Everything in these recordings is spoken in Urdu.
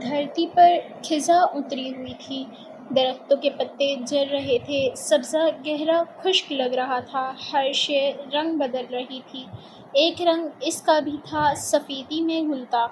دھرتی پر خزاں اتری ہوئی تھی، درختوں کے پتے جل رہے تھے، سبزہ گہرا خشک لگ رہا تھا، ہر شے رنگ بدل رہی تھی۔ ایک رنگ اس کا بھی تھا، سفیدی میں گھلتا،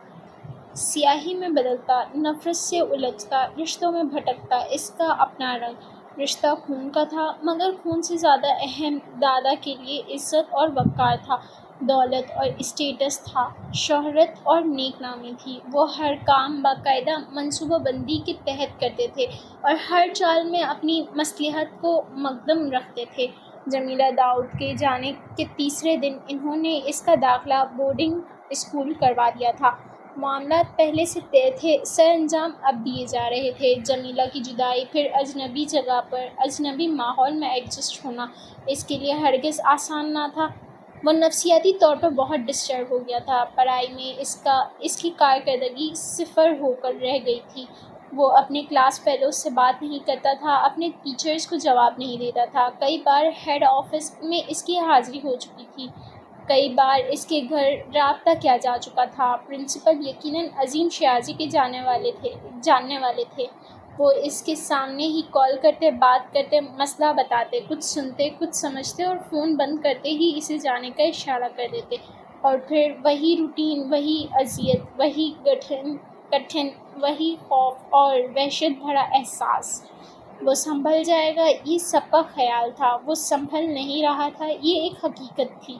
سیاہی میں بدلتا، نفرت سے الجھتا، رشتوں میں بھٹکتا، اس کا اپنا رنگ۔ رشتہ خون کا تھا، مگر خون سے زیادہ اہم دادا کے لیے عزت اور وقار تھا، دولت اور اسٹیٹس تھا، شہرت اور نیک نامی تھی۔ وہ ہر کام باقاعدہ منصوبہ بندی کے تحت کرتے تھے اور ہر چال میں اپنی مصلحت کو مقدم رکھتے تھے۔ جمیلہ داؤد کے جانے کے تیسرے دن انہوں نے اس کا داخلہ بورڈنگ اسکول کروا دیا تھا۔ معاملات پہلے سے طے تھے، سر انجام اب دیے جا رہے تھے۔ جمیلہ کی جدائی، پھر اجنبی جگہ پر، اجنبی ماحول میں ایڈجسٹ ہونا، اس کے لیے ہرگز آسان نہ تھا۔ وہ نفسیاتی طور پر بہت ڈسٹرب ہو گیا تھا، پڑھائی میں اس کی کارکردگی صفر ہو کر رہ گئی تھی۔ وہ اپنے کلاس فیلوز سے بات نہیں کرتا تھا، اپنے ٹیچرز کو جواب نہیں دیتا تھا۔ کئی بار ہیڈ آفس میں اس کی حاضری ہو چکی تھی، کئی بار اس کے گھر رابطہ کیا جا چکا تھا۔ پرنسپل یقیناً عظیم شیرازی کے جاننے والے تھے۔ وہ اس کے سامنے ہی کال کرتے، بات کرتے، مسئلہ بتاتے، کچھ سنتے، کچھ سمجھتے اور فون بند کرتے ہی اسے جانے کا اشارہ کر دیتے، اور پھر وہی روٹین، وہی اذیت، وہی کٹھن، وہی خوف اور وحشت بھرا احساس۔ وہ سنبھل جائے گا، یہ سب کا خیال تھا۔ وہ سنبھل نہیں رہا تھا، یہ ایک حقیقت تھی،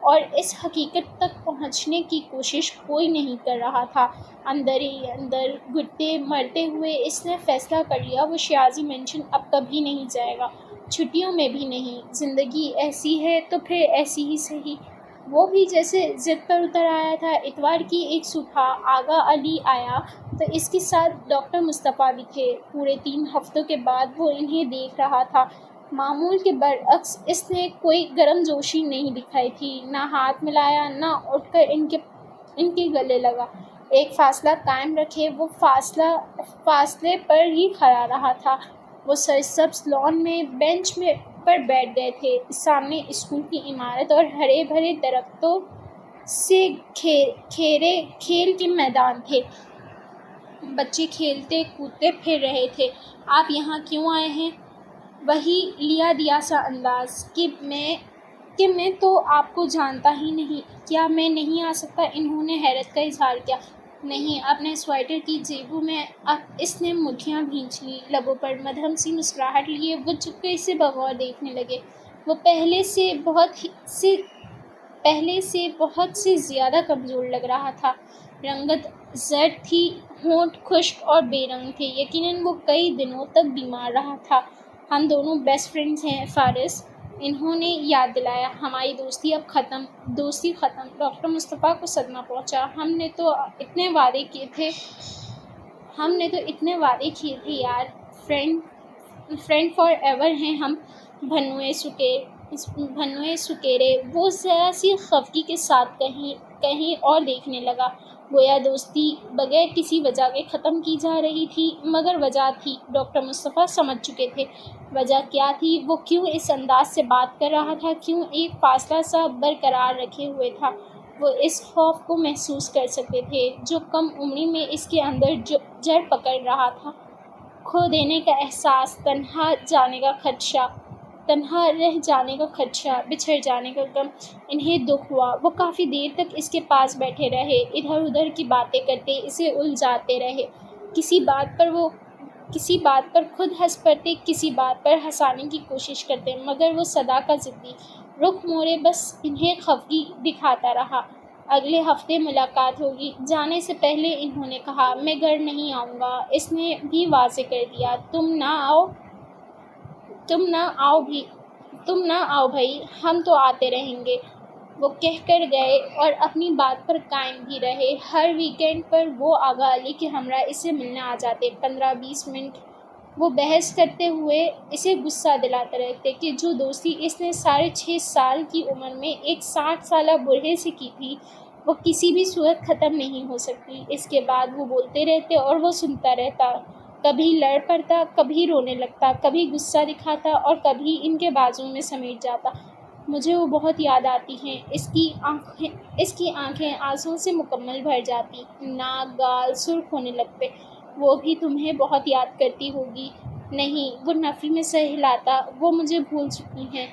اور اس حقیقت تک پہنچنے کی کوشش کوئی نہیں کر رہا تھا۔ اندر ہی اندر گھٹتے مرتے ہوئے اس نے فیصلہ کر لیا، وہ شیرازی مینشن اب کبھی نہیں جائے گا، چھٹیوں میں بھی نہیں۔ زندگی ایسی ہے تو پھر ایسی ہی صحیح۔ وہ بھی جیسے ضد پر اتر آیا تھا۔ اتوار کی ایک صبح آغا علی آیا تو اس کے ساتھ ڈاکٹر مصطفیٰ بھی تھے۔ پورے 3 ہفتوں کے بعد وہ انہیں دیکھ رہا تھا۔ معمول کے برعکس اس نے کوئی گرم جوشی نہیں دکھائی تھی، نہ ہاتھ ملایا، نہ اٹھ کر ان کے گلے لگا۔ ایک فاصلہ قائم رکھے وہ فاصلے پر ہی کھڑا رہا تھا۔ وہ سرسبز لان میں بینچ پر بیٹھ گئے تھے۔ سامنے اسکول کی عمارت اور ہرے بھرے درختوں سے گھرے کھیل کے میدان تھے۔ بچے کھیلتے کودتے پھر رہے تھے۔ آپ یہاں کیوں آئے ہیں؟ وہی لیا دیا سا انداز کہ میں تو آپ کو جانتا ہی نہیں، کیا میں نہیں آ سکتا؟ انہوں نے حیرت کا اظہار کیا۔ نہیں۔ اپنے سویٹر کی جیبوں میں اس نے مٹھیاں بھینچ لیں، لبوں پر مدھم سی مسکراہٹ لیے وہ چپکے سے بغور دیکھنے لگے۔ وہ پہلے سے بہت سے زیادہ کمزور لگ رہا تھا۔ رنگت زرد تھی، ہونٹ خشک اور بے رنگ تھے، یقیناً وہ کئی دنوں تک بیمار رہا تھا۔ ہم دونوں بیسٹ فرینڈز ہیں فارس، انہوں نے یاد دلایا۔ ہماری دوستی اب ختم۔ دوستی ختم؟ ڈاکٹر مصطفیٰ کو صدمہ پہنچا۔ ہم نے تو اتنے وعدے کیے تھے یار، فرینڈ فار ایور ہیں ہم۔ بھنوئے سکیرے، وہ ذرا سی خفگی کے ساتھ کہیں اور دیکھنے لگا، گویا دوستی بغیر کسی وجہ کے ختم کی جا رہی تھی، مگر وجہ تھی۔ ڈاکٹر مصطفیٰ سمجھ چکے تھے وجہ کیا تھی۔ وہ کیوں اس انداز سے بات کر رہا تھا، کیوں ایک فاصلہ سا برقرار رکھے ہوئے تھا۔ وہ اس خوف کو محسوس کر سکتے تھے جو کم عمری میں اس کے اندر جڑ پکڑ رہا تھا۔ کھو دینے کا احساس، تنہا رہ جانے کا خدشہ، بچھڑ جانے کا غم۔ انہیں دکھ ہوا۔ وہ کافی دیر تک اس کے پاس بیٹھے رہے، ادھر ادھر کی باتیں کرتے، اسے الجھاتے رہے۔ کسی بات پر خود ہنس پڑتے، کسی بات پر ہنسانے کی کوشش کرتے، مگر وہ صدا کا ضدی رخ موڑے بس انہیں خفگی دکھاتا رہا۔ اگلے ہفتے ملاقات ہوگی۔ جانے سے پہلے انہوں نے کہا، میں گھر نہیں آؤں گا۔ اس نے بھی واضح کر دیا، تم نہ آؤ بھائی، ہم تو آتے رہیں گے۔ وہ کہہ کر گئے اور اپنی بات پر قائم بھی رہے۔ ہر ویکینڈ پر وہ آغا علی کے ہمراہ اسے ملنے آ جاتے۔ 15-20 منٹ وہ بحث کرتے ہوئے اسے غصہ دلاتے رہتے کہ جو دوستی اس نے 6.5 سال کی عمر میں ایک 60 سالہ بوڑھے سے کی تھی، وہ کسی بھی صورت ختم نہیں ہو سکتی۔ اس کے بعد وہ بولتے رہتے اور وہ سنتا رہتا، کبھی لڑ پڑتا، کبھی رونے لگتا، کبھی غصہ دکھاتا اور کبھی ان کے بازو میں سمیٹ جاتا۔ مجھے وہ بہت یاد آتی ہیں۔ اس کی آنکھیں آنسوؤں سے مکمل بھر جاتی، ناک گال سرخ ہونے لگتے۔ وہ بھی تمہیں بہت یاد کرتی ہوگی۔ نہیں، وہ نفی میں سر ہلاتا، وہ مجھے بھول چکی ہیں۔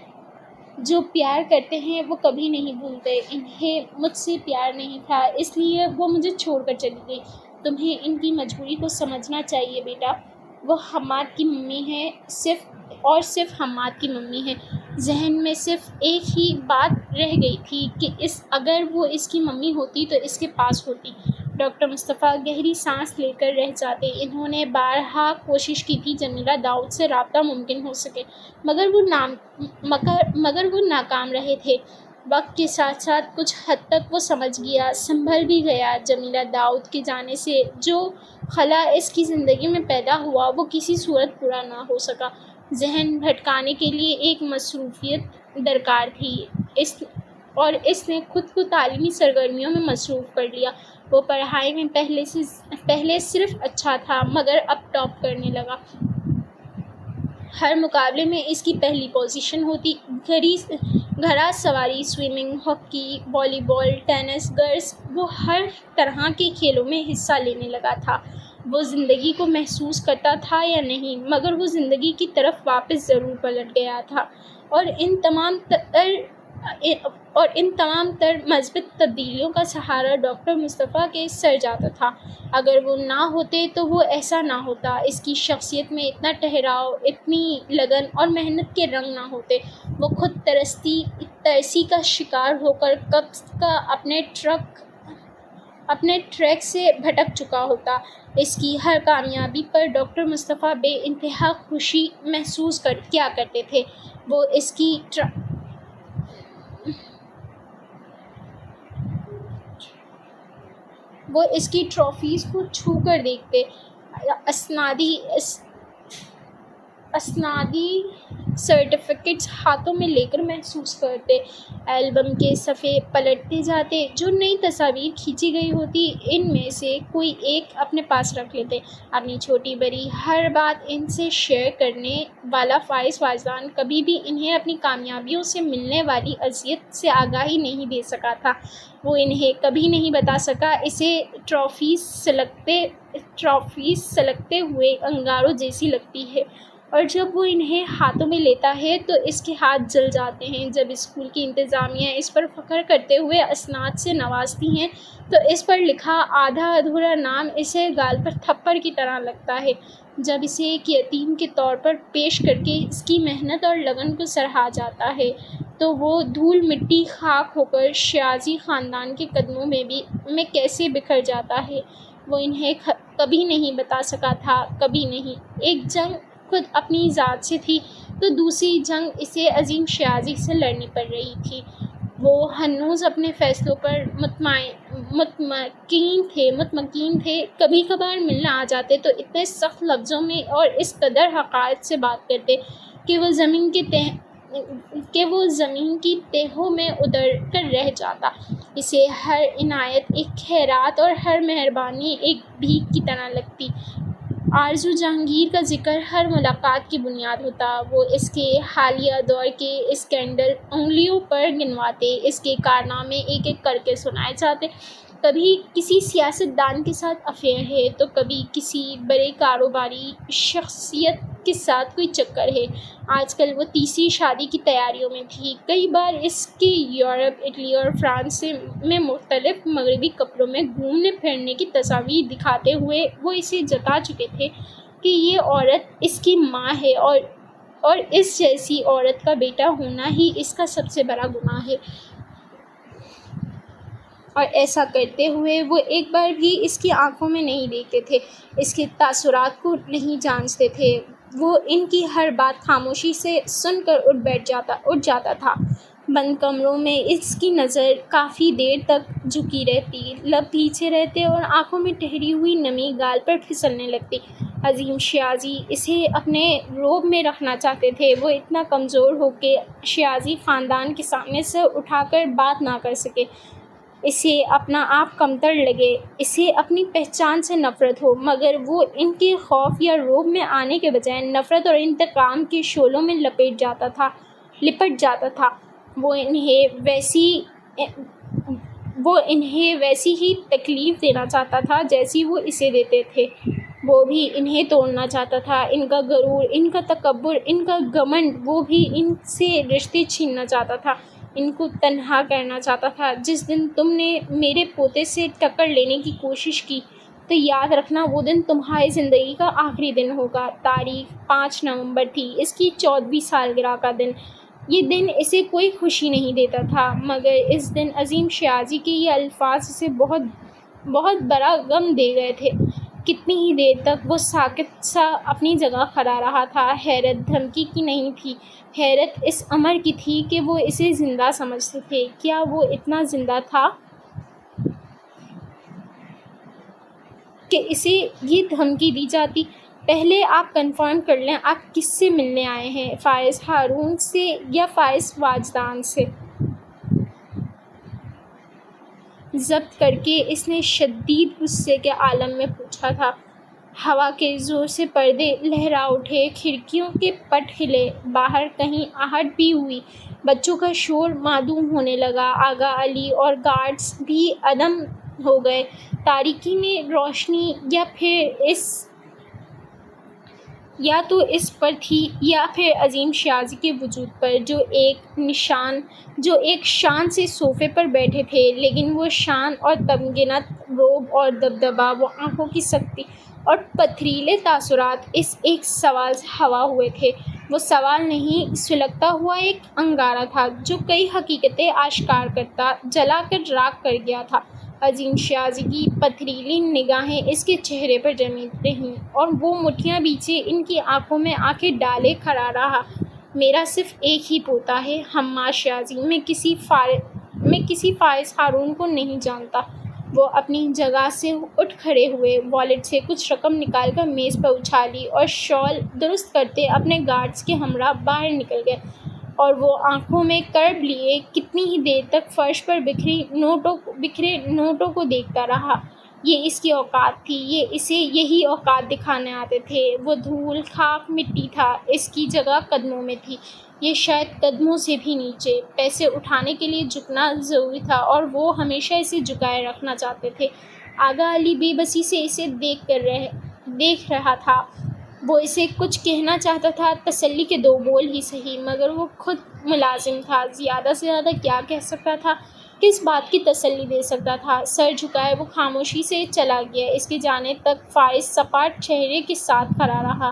جو پیار کرتے ہیں وہ کبھی نہیں بھولتے۔ انہیں مجھ سے پیار نہیں تھا، اس لیے وہ مجھے چھوڑ کر چلی گئی۔ تمہیں ان کی مجبوری کو سمجھنا چاہیے بیٹا۔ وہ حماد کی ممی ہے، صرف حماد کی ممی ہے۔ ذہن میں صرف ایک ہی بات رہ گئی تھی کہ اگر وہ اس کی ممی ہوتی تو اس کے پاس ہوتی۔ ڈاکٹر مصطفیٰ گہری سانس لے کر رہ جاتے۔ انہوں نے بارہا کوشش کی تھی جمیلہ داؤد سے رابطہ ممکن ہو سکے، مگر وہ ناکام رہے تھے۔ وقت کے ساتھ ساتھ کچھ حد تک وہ سمجھ گیا، سنبھل بھی گیا۔ جمیلہ داؤد کے جانے سے جو خلا اس کی زندگی میں پیدا ہوا وہ کسی صورت پورا نہ ہو سکا۔ ذہن بھٹکانے کے لیے ایک مصروفیت درکار تھی، اور اس نے خود کو تعلیمی سرگرمیوں میں مصروف کر لیا۔ وہ پڑھائی میں پہلے صرف اچھا تھا، مگر اب ٹاپ کرنے لگا۔ ہر مقابلے میں اس کی پہلی پوزیشن ہوتی۔ گھڑا سواری، سوئمنگ، ہاکی، والی بال، ٹینس، گرز، وہ ہر طرح کے کھیلوں میں حصہ لینے لگا تھا۔ وہ زندگی کو محسوس کرتا تھا یا نہیں، مگر وہ زندگی کی طرف واپس ضرور پلٹ گیا تھا، اور ان تمام تر مثبت تبدیلیوں کا سہارا ڈاکٹر مصطفیٰ کے سر جاتا تھا۔ اگر وہ نہ ہوتے تو وہ ایسا نہ ہوتا۔ اس کی شخصیت میں اتنا ٹھہراؤ، اتنی لگن اور محنت کے رنگ نہ ہوتے۔ وہ خود ترسی کا شکار ہو کر کب کا اپنے ٹریک سے بھٹک چکا ہوتا۔ اس کی ہر کامیابی پر ڈاکٹر مصطفیٰ بے انتہا خوشی محسوس کیا کرتے تھے۔ وہ اس کی ٹرافیز کو چھو کر دیکھتے، اسنادی سرٹیفکیٹس ہاتھوں میں لے کر محسوس کرتے، البم کے صفحے پلٹتے جاتے۔ جو نئی تصاویر کھینچی گئی ہوتی ان میں سے کوئی ایک اپنے پاس رکھ لیتے۔ اپنی چھوٹی بڑی ہر بات ان سے شیئر کرنے والا فائز فائزان کبھی بھی انہیں اپنی کامیابیوں سے ملنے والی اذیت سے آگاہی نہیں دے سکا تھا۔ وہ انہیں کبھی نہیں بتا سکا اسے ٹرافیز سلگتے ہوئے انگاروں جیسی لگتی ہے، اور جب وہ انہیں ہاتھوں میں لیتا ہے تو اس کے ہاتھ جل جاتے ہیں۔ جب اسکول کی انتظامیہ اس پر فخر کرتے ہوئے اسناد سے نوازتی ہیں تو اس پر لکھا آدھا ادھورا نام اسے گال پر تھپڑ کی طرح لگتا ہے۔ جب اسے ایک یتیم کے طور پر پیش کر کے اس کی محنت اور لگن کو سراہا جاتا ہے تو وہ دھول مٹی خاک ہو کر شیرازی خاندان کے قدموں میں کیسے بکھر جاتا ہے، وہ انہیں کبھی نہیں بتا سکا تھا، کبھی نہیں۔ ایک جنگ خود اپنی ذات سے تھی تو دوسری جنگ اسے عظیم شیرازی سے لڑنی پڑ رہی تھی۔ وہ ہنوز اپنے فیصلوں پر مطمئن تھے۔ کبھی کبھار ملنے آ جاتے تو اتنے سخت لفظوں میں اور اس قدر حقارت سے بات کرتے کہ وہ زمین کی تہوں میں ادھر کر رہ جاتا۔ اسے ہر عنایت ایک خیرات اور ہر مہربانی ایک بھیک کی طرح لگتی۔ آرزو جہانگیر کا ذکر ہر ملاقات کی بنیاد ہوتا۔ وہ اس کے حالیہ دور کے اسکینڈل انگلیوں پر گنواتے، اس کے کارنامے ایک ایک کر کے سنائے جاتے۔ کبھی کسی سیاست دان کے ساتھ افیئر ہے تو کبھی کسی بڑے کاروباری شخصیت کے ساتھ کوئی چکر ہے۔ آج کل وہ تیسری شادی کی تیاریوں میں تھی۔ کئی بار اس کے یورپ، اٹلی اور فرانس میں مختلف مغربی کپڑوں میں گھومنے پھرنے کی تصاویر دکھاتے ہوئے وہ اسے جتا چکے تھے کہ یہ عورت اس کی ماں ہے، اور اس جیسی عورت کا بیٹا ہونا ہی اس کا سب سے بڑا گناہ ہے۔ اور ایسا کرتے ہوئے وہ ایک بار بھی اس کی آنکھوں میں نہیں دیکھتے تھے، اس کے تاثرات کو نہیں جانچتے تھے۔ وہ ان کی ہر بات خاموشی سے سن کر اٹھ جاتا تھا۔ بند کمروں میں اس کی نظر کافی دیر تک جھکی رہتی، لب پیچھے رہتے اور آنکھوں میں ٹھہری ہوئی نمی گال پر پھسلنے لگتی۔ عظیم شیرازی اسے اپنے روب میں رکھنا چاہتے تھے۔ وہ اتنا کمزور ہو کہ شیرازی خاندان کے سامنے سر اٹھا کر بات نہ کر سکے، اسے اپنا آپ کمتر لگے، اسے اپنی پہچان سے نفرت ہو، مگر وہ ان کے خوف یا روب میں آنے کے بجائے نفرت اور انتقام کے شعلوں میں لپٹ جاتا تھا۔ وہ انہیں ویسی ہی تکلیف دینا چاہتا تھا جیسی وہ اسے دیتے تھے۔ وہ بھی انہیں توڑنا چاہتا تھا، ان کا غرور، ان کا تکبر، ان کا گھمنڈ۔ وہ بھی ان سے رشتے چھیننا چاہتا تھا، ان کو تنہا کرنا چاہتا تھا۔ جس دن تم نے میرے پوتے سے ٹکر لینے کی کوشش کی تو یاد رکھنا وہ دن تمہاری زندگی کا آخری دن ہوگا۔ تاریخ 5 نومبر تھی، اس کی 14ویں سالگرہ کا دن۔ یہ دن اسے کوئی خوشی نہیں دیتا تھا، مگر اس دن عظیم شیرازی کے یہ الفاظ اسے بہت بہت بڑا غم دے گئے تھے۔ کتنی ہی دیر تک وہ ساکت سا اپنی جگہ کھڑا رہا تھا۔ حیرت دھمکی کی نہیں تھی، حیرت اس امر کی تھی کہ وہ اسے زندہ سمجھتے تھے۔ کیا وہ اتنا زندہ تھا کہ اسے یہ دھمکی دی جاتی؟ پہلے آپ کنفرم کر لیں آپ کس سے ملنے آئے ہیں، فارس ہارون سے یا فارس واجدان سے؟ ضبط کر کے اس نے شدید غصے کے عالم میں پوچھا تھا۔ ہوا کے زور سے پردے لہرا اٹھے، کھڑکیوں کے پٹ ہلے، باہر کہیں آہٹ بھی ہوئی، بچوں کا شور معدوم ہونے لگا۔ آغا علی اور گارڈز بھی عدم ہو گئے۔ تاریکی میں روشنی یا تو اس پر تھی یا پھر عظیم شیرازی کے وجود پر، جو ایک شان سے صوفے پر بیٹھے تھے، لیکن وہ شان اور تمگنت، رعب اور دبدبہ، وہ آنکھوں کی سختی اور پتھریلے تاثرات اس ایک سوال سے ہوا ہوئے تھے۔ وہ سوال نہیں، سلگتا ہوا ایک انگارہ تھا جو کئی حقیقتیں آشکار کرتا، جلا کر راکھ کر گیا تھا۔ عظیم شیرازی کی پتھریلی نگاہیں اس کے چہرے پر جمی رہیں اور وہ مٹھیاں بیچے ان کی آنکھوں میں آنکھیں ڈالے کھڑا رہا۔ میرا صرف ایک ہی پوتا ہے، حماد شیرازی۔ میں کسی فارس ہارون کو نہیں جانتا۔ وہ اپنی جگہ سے اٹھ کھڑے ہوئے، والیٹ سے کچھ رقم نکال کر میز پر اچھالی اور شال درست کرتے اپنے گارڈز کے ہمراہ باہر نکل گئے، اور وہ آنکھوں میں کرب لیے کتنی ہی دیر تک فرش پر بکھرے نوٹوں کو دیکھتا رہا۔ یہ اس کی اوقات تھی، یہ اسے یہی اوقات دکھانے آتے تھے۔ وہ دھول، خاک، مٹی تھا، اس کی جگہ قدموں میں تھی، یہ شاید قدموں سے بھی نیچے۔ پیسے اٹھانے کے لیے جھکنا ضروری تھا اور وہ ہمیشہ اسے جھکائے رکھنا چاہتے تھے۔ آغا علی بے بسی سے اسے دیکھ رہا تھا۔ وہ اسے کچھ کہنا چاہتا تھا، تسلی کے 2 بول ہی صحیح، مگر وہ خود ملازم تھا، زیادہ سے زیادہ کیا کہہ سکتا تھا، کس بات کی تسلی دے سکتا تھا؟ سر جھکائے وہ خاموشی سے چلا گیا۔ اس کے جانے تک فارس سپاٹ چہرے کے ساتھ کھڑا رہا۔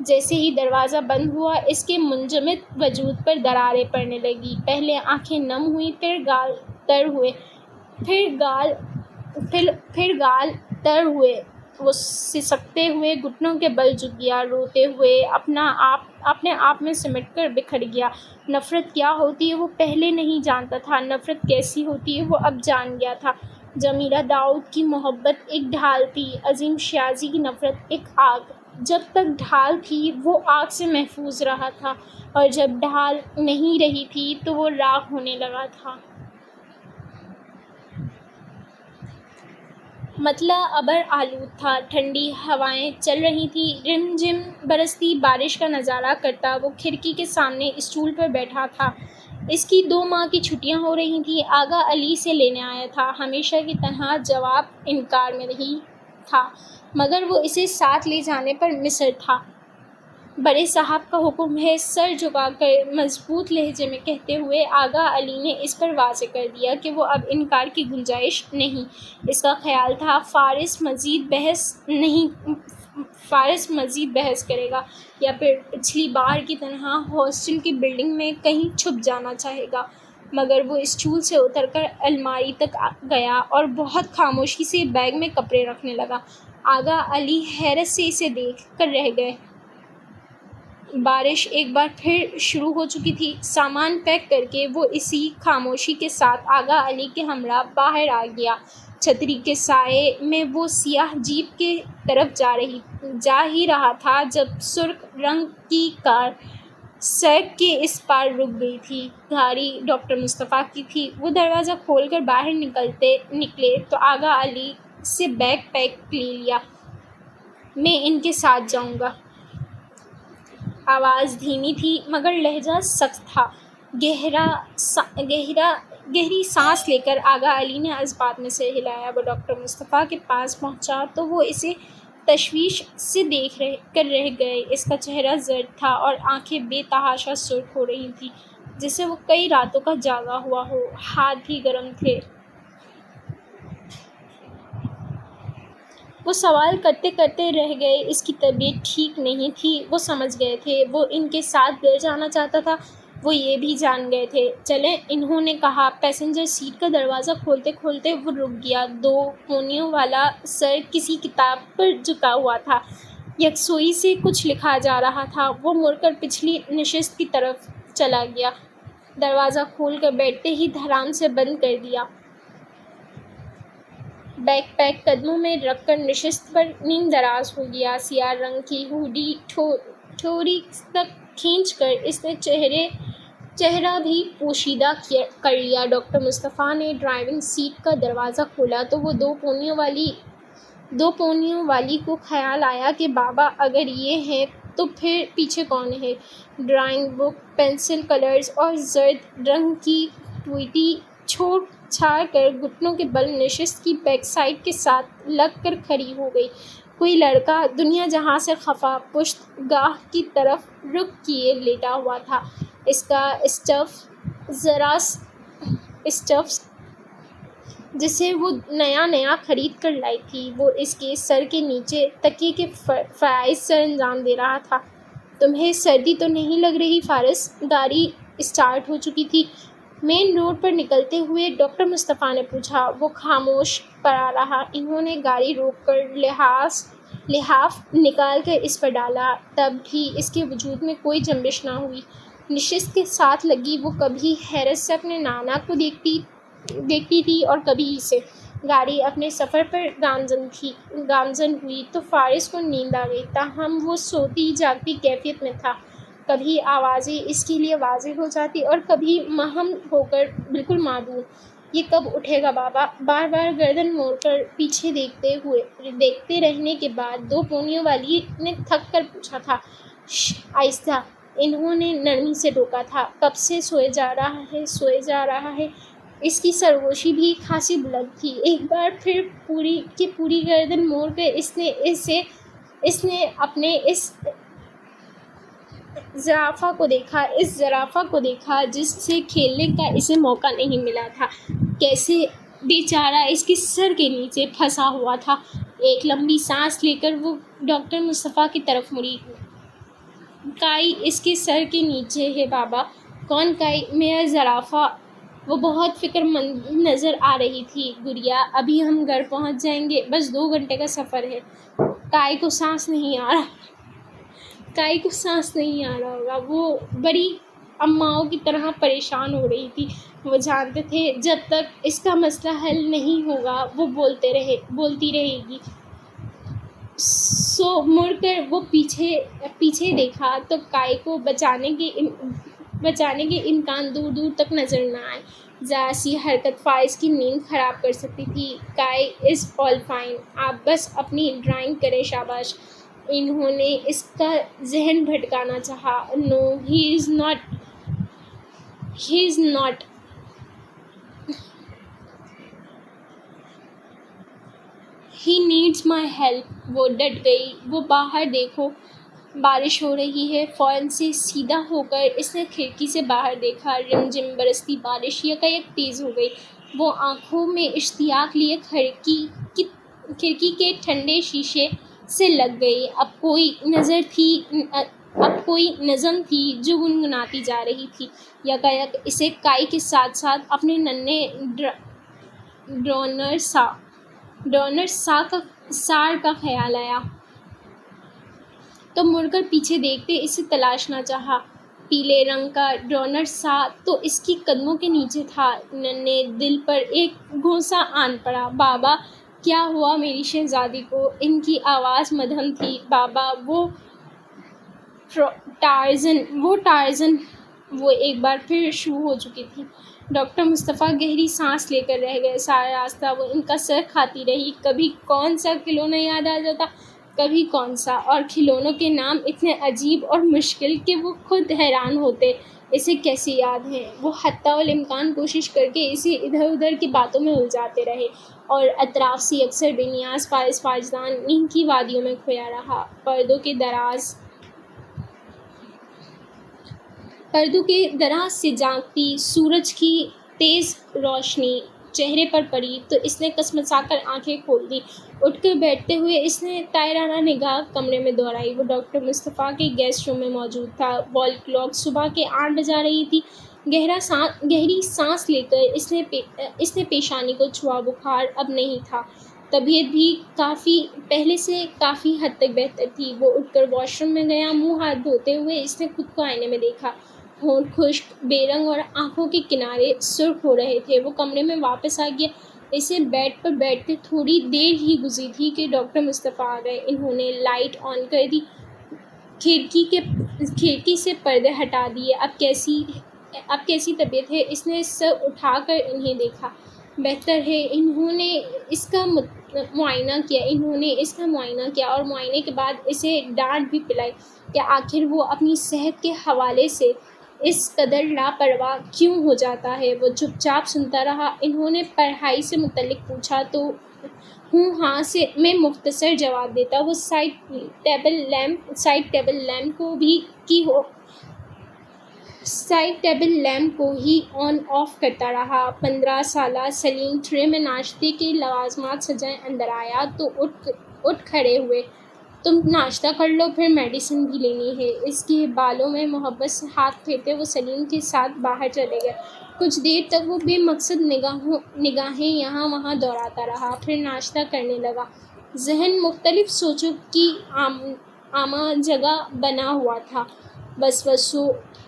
جیسے ہی دروازہ بند ہوا اس کے منجمد وجود پر دراریں پڑنے لگیں۔ پہلے آنکھیں نم ہوئیں، پھر گال تر ہوئے، پھر گال تر ہوئے۔ وہ سسکتے ہوئے گھٹنوں کے بل جھک گیا، روتے ہوئے اپنے آپ میں سمٹ کر بکھر گیا۔ نفرت کیا ہوتی ہے وہ پہلے نہیں جانتا تھا، نفرت کیسی ہوتی ہے وہ اب جان گیا تھا۔ جمیلہ داؤد کی محبت ایک ڈھال تھی، عظیم شیرازی کی نفرت ایک آگ۔ جب تک ڈھال تھی وہ آگ سے محفوظ رہا تھا، اور جب ڈھال نہیں رہی تھی تو وہ راکھ ہونے لگا تھا۔ مطلع ابر آلود تھا، ٹھنڈی ہوائیں چل رہی تھیں، رم جھم برستی بارش کا نظارہ کرتا وہ کھڑکی کے سامنے اسٹول پر بیٹھا تھا۔ اس کی 2 ماہ کی چھٹیاں ہو رہی تھیں۔ آغا علی سے لینے آیا تھا، ہمیشہ کی طرح جواب انکار میں ہی تھا، مگر وہ اسے ساتھ لے جانے پر مصر تھا۔ بڑے صاحب کا حکم ہے، سر جھکا کر مضبوط لہجے میں کہتے ہوئے آغا علی نے اس پر واضح کر دیا کہ وہ اب انکار کی گنجائش نہیں۔ اس کا خیال تھا فارس مزید بحث کرے گا، یا پھر پچھلی بار کی طرح ہاسٹل کی بلڈنگ میں کہیں چھپ جانا چاہے گا، مگر وہ اسٹول سے اتر کر الماری تک گیا اور بہت خاموشی سے بیگ میں کپڑے رکھنے لگا۔ آغا علی حیرت سے اسے دیکھ کر رہ گئے۔ بارش ایک بار پھر شروع ہو چکی تھی۔ سامان پیک کر کے وہ اسی خاموشی کے ساتھ آغا علی کے ہمراہ باہر آ گیا۔ چھتری کے سائے میں وہ سیاہ جیپ کی طرف جا ہی رہا تھا جب سرخ رنگ کی کار سڑک کے اس پار رک گئی تھی۔ گاڑی ڈاکٹر مصطفیٰ کی تھی۔ وہ دروازہ کھول کر باہر نکلے تو آغا علی سے بیگ پیک لے لیا۔ میں ان کے ساتھ جاؤں گا۔ آواز دھیمی تھی مگر لہجہ سخت تھا۔ گہری سانس لے کر آغا علی نے اسباب میں سر ہلایا۔ وہ ڈاکٹر مصطفیٰ کے پاس پہنچا تو وہ اسے تشویش سے دیکھ کر رہ گئے۔ اس کا چہرہ زرد تھا اور آنکھیں بے تحاشا سرخ ہو رہی تھیں، جیسے وہ کئی راتوں کا جاگا ہوا ہو۔ ہاتھ بھی گرم تھے۔ وہ سوال کرتے کرتے رہ گئے۔ اس کی طبیعت ٹھیک نہیں تھی، وہ سمجھ گئے تھے۔ وہ ان کے ساتھ گھر جانا چاہتا تھا، وہ یہ بھی جان گئے تھے۔ چلیں، انہوں نے کہا۔ پیسنجر سیٹ کا دروازہ کھولتے کھولتے وہ رک گیا۔ 2 پونیوں والا سر کسی کتاب پر جھکا ہوا تھا، یکسوئی سے کچھ لکھا جا رہا تھا۔ وہ مڑ کر پچھلی نشست کی طرف چلا گیا، دروازہ کھول کر بیٹھتے ہی دھڑام سے بند کر دیا۔ بیگ پیک قدموں میں رکھ کر نشست پر نیم دراز ہو گیا۔ سیاہ رنگ کی ہوڈی ٹھوڑی تک کھینچ کر اس نے چہرہ بھی پوشیدہ کر لیا۔ ڈاکٹر مصطفیٰ نے ڈرائیونگ سیٹ کا دروازہ کھولا تو وہ 2 پونیوں والی کو خیال آیا کہ بابا اگر یہ ہیں تو پھر پیچھے کون ہے؟ ڈرائنگ بک، پنسل کلرز اور زرد رنگ کی ٹوٹی چھوڑ چھاڑ کر گھٹنوں کے بل نشست کی بیک سائڈ کے ساتھ لگ کر کھڑی ہو گئی۔ کوئی لڑکا دنیا جہاں سے خفا پشت گاہ کی طرف رخ کیے لیٹا ہوا تھا۔ اس کا اسٹف جسے وہ نیا خرید کر لائی تھی، وہ اس کے سر کے نیچے تکیے کے فرائض سر انجام دے رہا تھا۔ تمہیں سردی تو نہیں لگ رہی فارس؟ گاڑی اسٹارٹ ہو چکی تھی۔ مین روڈ پر نکلتے ہوئے ڈاکٹر مصطفیٰ نے پوچھا۔ وہ خاموش پڑا رہا۔ انہوں نے گاڑی روک کر لحاف نکال کر اس پر ڈالا، تب بھی اس کے وجود میں کوئی جنبش نہ ہوئی۔ نشست کے ساتھ لگی وہ کبھی حیرت سے اپنے نانا کو دیکھتی تھی اور کبھی اسے۔ گاڑی اپنے سفر پر گامزن ہوئی تو فارس کو نیند آ گئی، تاہم وہ سوتی جاگتی کیفیت میں تھا۔ کبھی آوازیں اس کے لیے واضح ہو جاتی اور کبھی مہم ہو کر بالکل معدوم۔ یہ کب اٹھے گا بابا؟ بار بار گردن موڑ کر پیچھے دیکھتے رہنے کے بعد 2 پونیوں والی نے تھک کر پوچھا تھا۔ آہستہ، انہوں نے نرمی سے ٹوکا تھا۔ کب سے سوئے جا رہا ہے۔ اس کی سرگوشی بھی خاصی بلند تھی۔ ایک بار پھر پوری گردن موڑ کر اس نے اپنے اس زرافہ کو دیکھا جس سے کھیلنے کا اسے موقع نہیں ملا تھا، کیسے بے چارہ اس کے سر کے نیچے پھنسا ہوا تھا۔ ایک لمبی سانس لے کر وہ ڈاکٹر مصطفیٰ کی طرف مڑی۔ کائی اس کے سر کے نیچے ہے بابا۔ کون کائی؟ میرا زرافہ۔ وہ بہت فکر مند نظر آ رہی تھی۔ گڑیا، ابھی ہم گھر پہنچ جائیں گے، بس 2 گھنٹے کا سفر ہے۔ کائی کو سانس نہیں آ رہا ہوگا۔ وہ بڑی اماؤں کی طرح پریشان ہو رہی تھی۔ وہ جانتے تھے جب تک اس کا مسئلہ حل نہیں ہوگا وہ بولتی رہے گی۔ سو مڑ کر وہ پیچھے دیکھا تو کائی کو بچانے کے امکان دور دور تک نظر نہ آئے۔ ذرا سی حرکت فارس کی نیند خراب کر سکتی تھی۔ کائی از آل فائن، آپ بس اپنی ڈرائنگ کریں، شاباش۔ انہوں نے اس کا ذہن بھٹکانا چاہا۔ No, he is not. He needs my help. وہ ڈٹ گئی۔ وہ باہر دیکھو، بارش ہو رہی ہے۔ فوراً سے سیدھا ہو کر اس نے کھڑکی سے باہر دیکھا۔ رم جم برستی بارش یکایک تیز ہو گئی۔ وہ آنکھوں میں اشتیاق لیے کھڑکی کے ٹھنڈے شیشے سے لگ گئی۔ اب کوئی نظم تھی جو گنگناتی جا رہی تھی۔ یکایک اسے کائی کے ساتھ ساتھ اپنے ننھے ڈونر سار کا خیال آیا۔ تو مڑ کر پیچھے دیکھتے اسے تلاشنا چاہا۔ پیلے رنگ کا ڈونر سا تو اس کی قدموں کے نیچے تھا۔ ننھے دل پر ایک گھونسا آن پڑا۔ بابا، کیا ہوا میری شہزادی کو؟ ان کی آواز مدھم تھی۔ بابا، وہ ٹارزن۔ وہ ایک بار پھر شروع ہو چکی تھی۔ ڈاکٹر مصطفیٰ گہری سانس لے کر رہ گئے۔ سارا راستہ وہ ان کا سر کھاتی رہی۔ کبھی کون سا کھلونا یاد آ جاتا، کبھی کون سا، اور کھلونوں کے نام اتنے عجیب اور مشکل کہ وہ خود حیران ہوتے اسے کیسے یاد ہیں۔ وہ حتی الامکان کوشش کر کے اسے ادھر ادھر کی باتوں میں الجھاتے رہے اور اطراف سے اکثر بے نیاز فارس فارزدان نیند کی وادیوں میں کھویا رہا۔ پردوں کے دراز سے جھانکتی سورج کی تیز روشنی چہرے پر پڑی تو اس نے کسمسا کر آنکھیں کھول دی۔ اٹھ کر بیٹھتے ہوئے اس نے طائرانہ نگاہ کمرے میں دوڑائی۔ وہ ڈاکٹر مصطفیٰ کے گیسٹ روم میں موجود تھا۔ وال کلاک صبح کے 8 بجا رہی تھی۔ گہری سانس لے کر اس نے پیشانی کو چھوا۔ بخار اب نہیں تھا، طبیعت بھی پہلے سے کافی حد تک بہتر تھی۔ وہ اٹھ کر واش روم میں گیا۔ منہ ہاتھ دھوتے ہوئے اس نے خود کو آئینے میں دیکھا۔ ہونٹ خشک، بے رنگ اور آنکھوں کے کنارے سرخ ہو رہے تھے۔ وہ کمرے میں واپس آ گیا۔ اسے بیڈ پر بیٹھتے تھوڑی دیر ہی گزری تھی کہ ڈاکٹر مصطفیٰ آ گئے۔ انہوں نے لائٹ آن کر دی، کھڑکی سے پردے ہٹا دیے۔ اب کیسی طبیعت ہے؟ اس نے سر اٹھا کر انہیں دیکھا۔ بہتر ہے۔ انہوں نے اس کا معائنہ کیا اور معائنے کے بعد اسے ڈانٹ بھی پلائی کہ آخر وہ اپنی صحت کے حوالے سے اس قدر لاپرواہ کیوں ہو جاتا ہے۔ وہ چپ چاپ سنتا رہا۔ انہوں نے پڑھائی سے متعلق پوچھا تو ہوں ہاں میں مختصر جواب دیتا۔ وہ سائڈ ٹیبل لیمپ کو ہی آن آف کرتا رہا۔ 15 سالہ سلیم ٹرے میں ناشتے کے لوازمات سجائے اندر آیا تو اٹھ کھڑے ہوئے۔ تم ناشتہ کر لو، پھر میڈیسن بھی لینی ہے۔ اس کے بالوں میں محبت سے ہاتھ پھیرتے وہ سلیم کے ساتھ باہر چلے گئے۔ کچھ دیر تک وہ بے مقصد نگاہیں یہاں وہاں دوڑاتا رہا، پھر ناشتہ کرنے لگا۔ ذہن مختلف سوچوں کی آمہ جگہ بنا ہوا تھا۔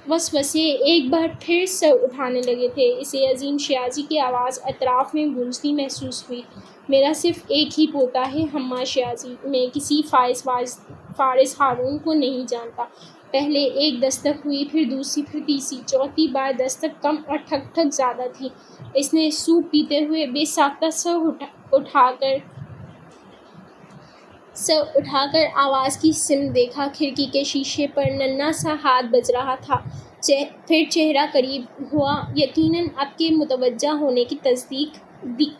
وسوسے ایک بار پھر سر اٹھانے لگے تھے۔ اسے عظیم شیازی کی آواز اطراف میں گونجتی محسوس ہوئی۔ میرا صرف ایک ہی پوتا ہے، حماد شیازی۔ میں کسی فارس ہارون کو نہیں جانتا۔ پہلے ایک دستک ہوئی، پھر دوسری، پھر تیسری، چوتھی بار دستک کم اور ٹھک ٹھک زیادہ تھی۔ اس نے سوپ پیتے ہوئے بے ساختہ سر اٹھا کر آواز کی سمت دیکھا۔ کھڑکی کے شیشے پر ننھا سا ہاتھ بج رہا تھا۔ پھر چہرہ قریب ہوا۔ یقیناً اب کے متوجہ ہونے کی تصدیق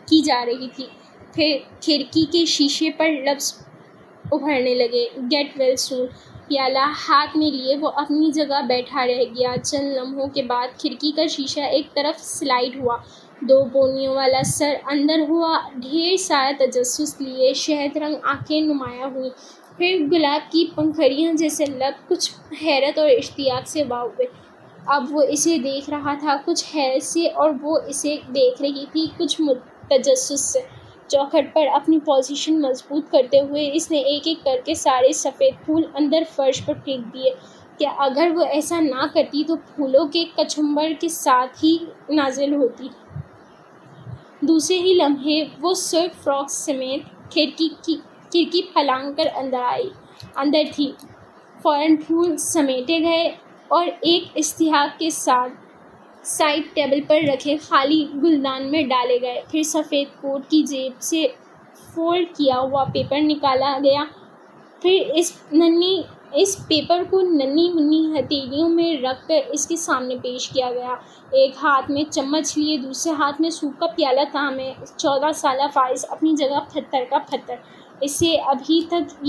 کی جا رہی تھی۔ پھر کھڑکی کے شیشے پر لفظ ابھرنے لگے، گیٹ ویل سون۔ پیالہ ہاتھ میں لیے وہ اپنی جگہ بیٹھا رہ گیا۔ چند لمحوں کے بعد کھڑکی کا شیشہ ایک طرف سلائڈ ہوا، 2 پونیوں والا سر اندر ہوا، ڈھیر سارا تجسس لیے شہد رنگ آنکھیں نمایاں ہوئیں، پھر گلاب کی پنکھڑیاں جیسے لب۔ کچھ حیرت اور اشتیاق سے واہ ہوئے۔ اب وہ اسے دیکھ رہا تھا، کچھ حیرت سے، اور وہ اسے دیکھ رہی تھی کچھ تجسس سے۔ چوکھٹ پر اپنی پوزیشن مضبوط کرتے ہوئے اس نے ایک ایک کر کے سارے سفید پھول اندر فرش پر پھینک دیے کہ اگر وہ ایسا نہ کرتی تو پھولوں کے کچمبر کے ساتھ ہی نازل ہوتی۔ دوسرے ہی لمحے وہ سرخ فراک سمیت کھڑکی پھلانگ کر اندر تھی۔ فوراً پھول سمیٹے گئے اور ایک استحقاق کے ساتھ سائڈ ٹیبل پر رکھے خالی گلدان میں ڈالے گئے۔ پھر سفید کوٹ کی جیب سے فولڈ کیا ہوا پیپر نکالا گیا۔ پھر اس پیپر کو ننھی منھی ہتھیلیوں میں رکھ کر اس کے سامنے پیش کیا گیا۔ ایک ہاتھ میں چمچ لیے دوسرے ہاتھ میں سوپ کا پیالہ تھامے 14 سالہ فارس اپنی جگہ پتھر کا پتھر۔ اسے ابھی تک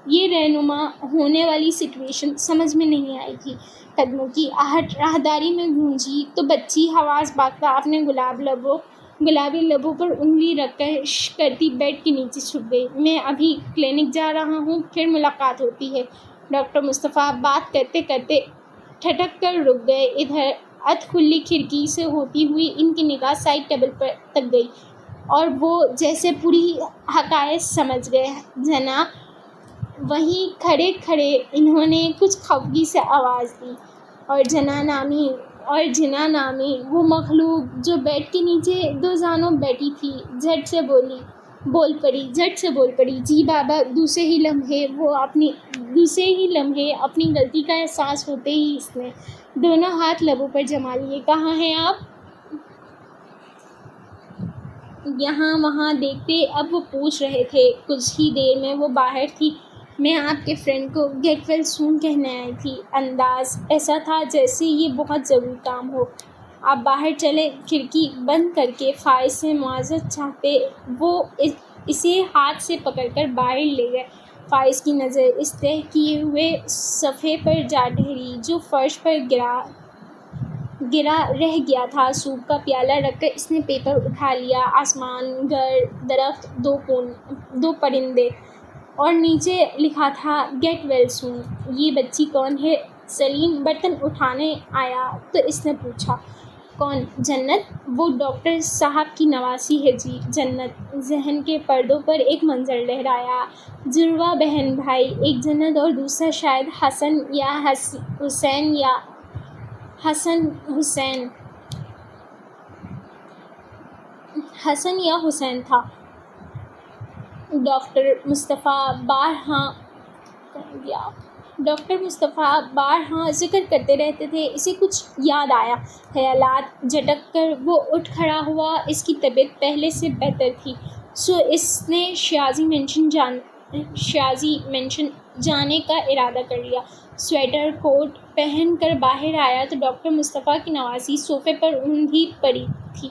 یہ رہنما ہونے والی سچویشن سمجھ میں نہیں آئی تھی۔ قدموں کی آہٹ راہداری میں گونجی تو بچی حواس باختہ اپنے گلابی لبوں پر انگلی رکھ کر کرتی بیڈ کے نیچے چھپ گئی۔ میں ابھی کلینک جا رہا ہوں، پھر ملاقات ہوتی ہے۔ ڈاکٹر مصطفیٰ بات کرتے کرتے ٹھٹک کر رک گئے۔ ادھر ادھ کھلی کھڑکی سے ہوتی ہوئی ان کی نگاہ سائڈ ٹیبل تک گئی اور وہ جیسے پوری حقائق سمجھ گئے۔ جناب، وہیں کھڑے کھڑے انہوں نے کچھ خفگی سے آواز دی، اور جنا نامی وہ مخلوق جو بیڈ کے نیچے 2 زانوں بیٹھی تھی جھٹ سے بول پڑی۔ جی بابا۔ دوسرے ہی لمحے اپنی غلطی کا احساس ہوتے ہی اس نے دونوں ہاتھ لبوں پر جما لیے۔ کہاں ہیں آپ؟ یہاں وہاں دیکھتے اب وہ پوچھ رہے تھے۔ کچھ ہی دیر میں وہ باہر تھی۔ میں آپ کے فرینڈ کو گیٹ ویل سون کہنے آئی تھی۔ انداز ایسا تھا جیسے یہ بہت ضروری کام ہو۔ آپ باہر چلیں۔ کھڑکی بند کر کے فائز سے معذرت چاہتے وہ اسے ہاتھ سے پکڑ کر باہر لے گئے۔ فائز کی نظر اس طے کیے ہوئے صفحے پر جا ٹھہری جو فرش پر گرا رہ گیا تھا۔ سوپ کا پیالہ رکھ کر اس نے پیپر اٹھا لیا۔ آسمان، گھر، درخت، دو پرندے اور نیچے لکھا تھا گیٹ ویل سون۔ یہ بچی کون ہے؟ سلیم برتن اٹھانے آیا تو اس نے پوچھا۔ کون؟ جنت؟ وہ ڈاکٹر صاحب کی نواسی ہے جی۔ جنت؟ ذہن کے پردوں پر ایک منظر لہرایا۔ جڑواں بہن بھائی، ایک جنت اور دوسرا شاید حسن یا حسین تھا۔ ڈاکٹر مصطفیٰ بارہا ذکر کرتے رہتے تھے۔ اسے کچھ یاد آیا۔ خیالات جھٹک کر وہ اٹھ کھڑا ہوا۔ اس کی طبیعت پہلے سے بہتر تھی، سو اس نے شیازی مینشن جانے کا ارادہ کر لیا۔ سویٹر کوٹ پہن کر باہر آیا تو ڈاکٹر مصطفیٰ کی نواسی صوفے پر اونگھی پڑی تھی۔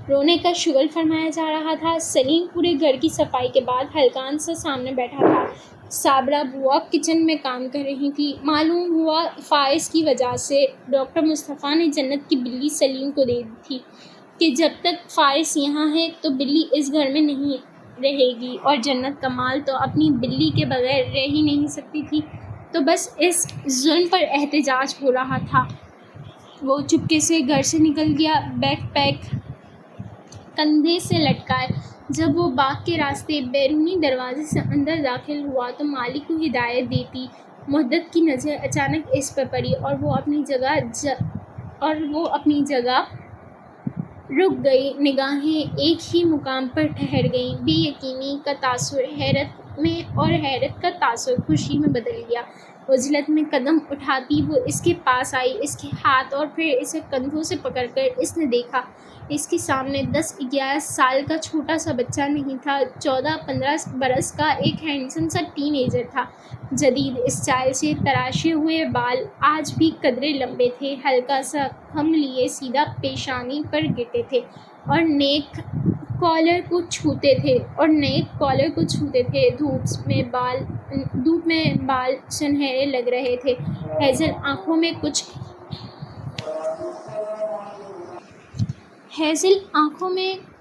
رونے کا شغل فرمایا جا رہا تھا۔ سلیم پورے گھر کی صفائی کے بعد ہلکان سا سامنے بیٹھا تھا۔ صابرہ بوا کچن میں کام کر رہی تھی۔ معلوم ہوا فائز کی وجہ سے ڈاکٹر مصطفیٰ نے جنت کی بلی سلیم کو دے دی تھی کہ جب تک فائز یہاں ہے تو بلی اس گھر میں نہیں رہے گی، اور جنت کمال تو اپنی بلی کے بغیر رہ ہی نہیں سکتی تھی۔ تو بس اس ظلم پر احتجاج ہو رہا تھا۔ وہ چپکے سے گھر سے نکل گیا، بیگ پیک کندھے سے لٹکائے۔ جب وہ باغ کے راستے بیرونی دروازے سے اندر داخل ہوا تو مالک کو ہدایت دیتی مہدت کی نظر اچانک اس پر پڑی اور وہ اپنی جگہ رک گئی۔ نگاہیں ایک ہی مقام پر ٹھہر گئیں۔ بے یقینی کا تاثر حیرت میں اور حیرت کا تاثر خوشی میں بدل گیا۔ عجلت میں قدم اٹھاتی وہ اس کے پاس آئی۔ اس کے ہاتھ اور پھر اسے کندھوں سے پکڑ کر اس نے دیکھا۔ اس کے سامنے 10-11 سال کا چھوٹا سا بچہ نہیں تھا، 14-15 برس کا ایک ہینڈسم سا ٹین ایجر تھا۔ جدید اسٹائل سے تراشے ہوئے بال آج بھی قدرے لمبے تھے، ہلکا سا خم لیے سیدھا پیشانی پر گرتے تھے اور نیک کالر کو چھوتے تھے۔ دھوپ میں بال سنہرے لگ رہے تھے۔ ہیزل آنکھوں میں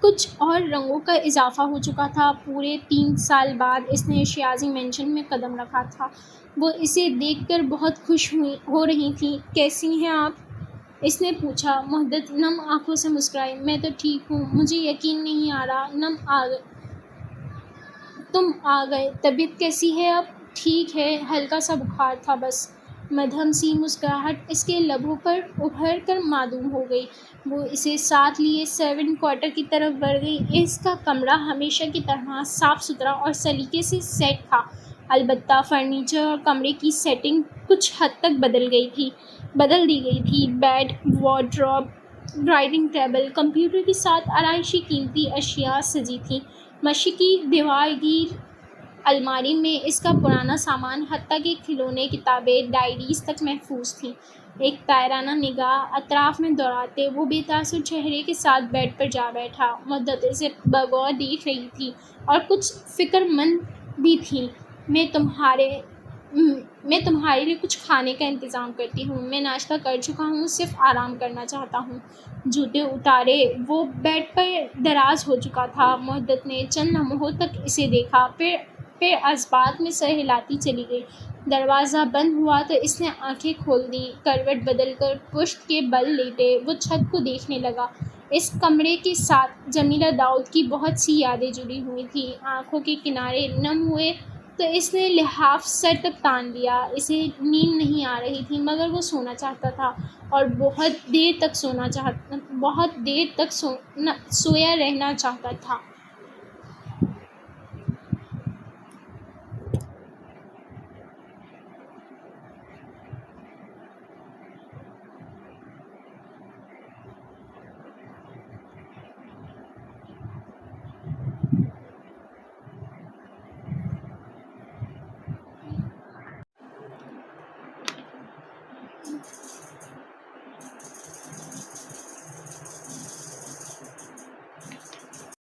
کچھ اور رنگوں کا اضافہ ہو چکا تھا۔ پورے 3 سال بعد اس نے شیازی مینشن میں قدم رکھا تھا۔ وہ اسے دیکھ کر بہت خوش ہو رہی تھی۔ کیسی ہیں آپ؟ اس نے پوچھا۔ مہدت نم آنکھوں سے مسکرائی۔ میں تو ٹھیک ہوں، مجھے یقین نہیں آ رہا تم آ گئے۔ طبیعت کیسی ہے اب؟ ٹھیک ہے، ہلکا سا بخار تھا بس۔ مدھم سی مسکراہٹ اس کے لبوں پر ابھر کر معدوم ہو گئی۔ وہ اسے ساتھ لیے سرونٹ کوارٹر کی طرف بڑھ گئی۔ اس کا کمرہ ہمیشہ کی طرح صاف ستھرا اور سلیقے سے سیٹ تھا، البتہ فرنیچر اور کمرے کی سیٹنگ کچھ حد تک بدل دی گئی تھی۔ Bed, wardrobe, writing table, computer کے ساتھ آرائشی قیمتی اشیاء سجی تھیں۔ مشرقی دیوار گیر الماری میں اس کا پرانا سامان حتیٰ کہ کھلونے، کتابیں، ڈائریز تک محفوظ تھیں۔ ایک طائرانہ نگاہ اطراف میں دوڑاتے وہ بے تاثر چہرے کے ساتھ بیڈ پر جا بیٹھا۔ مہدت اسے بغور دیکھ رہی تھی اور کچھ فکر مند بھی تھی۔ میں تمہارے لیے کچھ کھانے کا انتظام کرتی ہوں۔ میں ناشتہ کر چکا ہوں، صرف آرام کرنا چاہتا ہوں۔ جوتے اتارے وہ بیڈ پر دراز ہو چکا تھا۔ مہدت نے چند لمحوں تک اسے دیکھا، پھر اثبات میں سر ہلاتی چلی گئی۔ دروازہ بند ہوا تو اس نے آنکھیں کھول دیں۔ کروٹ بدل کر پشت کے بل لیٹے وہ چھت کو دیکھنے لگا۔ اس کمرے کے ساتھ جمیلہ داؤد کی بہت سی یادیں جڑی ہوئی تھیں۔ آنکھوں کے کنارے نم ہوئے تو اس نے لحاف سر تک تان لیا۔ اسے نیند نہیں آ رہی تھی مگر وہ سونا چاہتا تھا اور بہت دیر تک سویا رہنا چاہتا تھا۔